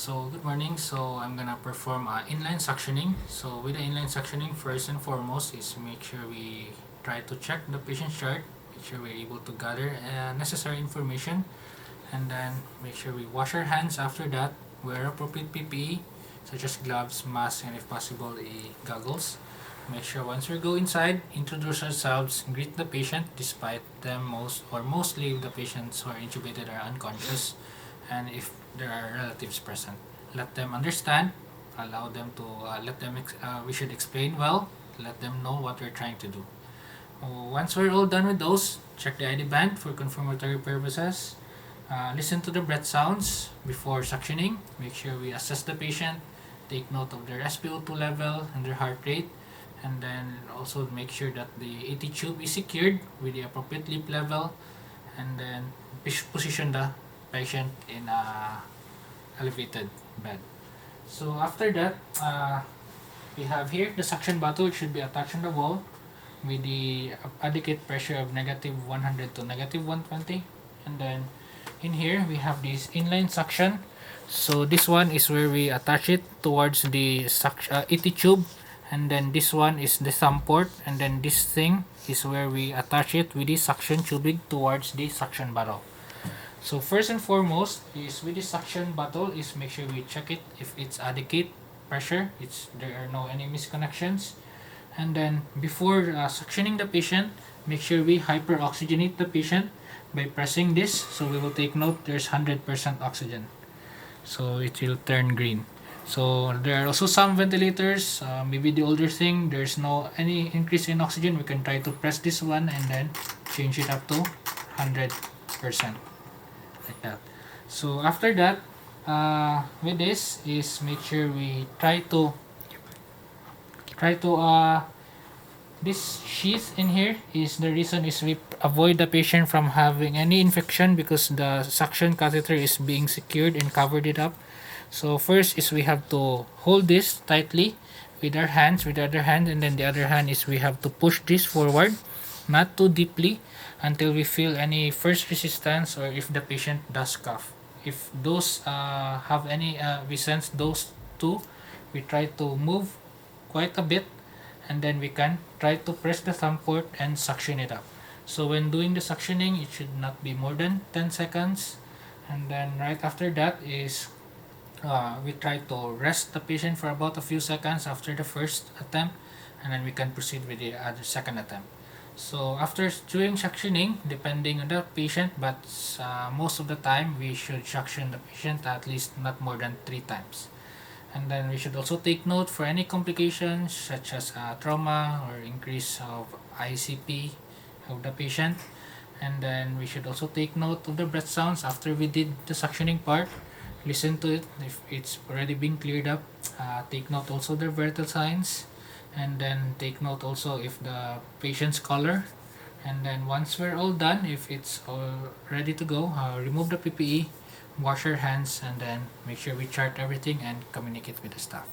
So good morning. So I'm gonna perform inline suctioning. So with the inline suctioning, first and foremost is make sure we try to check the patient chart, make sure we're able to gather necessary information, and then make sure we wash our hands after that, wear appropriate PPE such as gloves, masks, and if possible goggles. Make sure once we go inside, introduce ourselves, greet the patient despite them mostly the patients who are intubated are unconscious, and if there are relatives present, let them understand, allow them to we should explain well, let them know what we're trying to do. Once we're all done with those, check the ID band for confirmatory purposes. Listen to the breath sounds before suctioning. Make sure we assess the patient, take note of their SpO2 level and their heart rate, and then also make sure that the AT tube is secured with the appropriate lip level, and then position the patient in a elevated bed. So after that, we have here the suction bottle. It should be attached on the wall with the adequate pressure of -100 to -120, and then in here we have this inline suction. So this one is where we attach it towards the AT tube, and then this one is the thumb port, and then this thing is where we attach it with the suction tubing towards the suction bottle. So first and foremost is with the suction bottle is make sure we check it if it's adequate pressure, there are no any misconnections, and then before suctioning the patient, make sure we hyperoxygenate the patient by pressing this. So we will take note there's 100% oxygen, so it will turn green. So there are also some ventilators, maybe the older thing, there's no any increase in oxygen, we can try to press this one and then change it up to 100%, like that. So after that, with this is make sure we try to this sheath in here is the reason is we avoid the patient from having any infection because the suction catheter is being secured and covered it up. So first is we have to hold this tightly with our hands, with the other hand, and then the other hand is we have to push this forward, not too deeply, until we feel any first resistance or if the patient does cough. If those have any, we sense those two, we try to move quite a bit, and then we can try to press the thumb port and suction it up. So when doing the suctioning, it should not be more than 10 seconds. And then right after that is we try to rest the patient for about a few seconds after the first attempt, and then we can proceed with the other second attempt. So after doing suctioning, depending on the patient, but most of the time we should suction the patient at least not more than 3 times. And then we should also take note for any complications such as trauma or increase of ICP of the patient. And then we should also take note of the breath sounds after we did the suctioning part. Listen to it if it's already been cleared up. Take note also the vital signs, and then take note also if the patient's color. And then once we're all done, if it's all ready to go, remove the PPE, wash our hands, and then make sure we chart everything and communicate with the staff.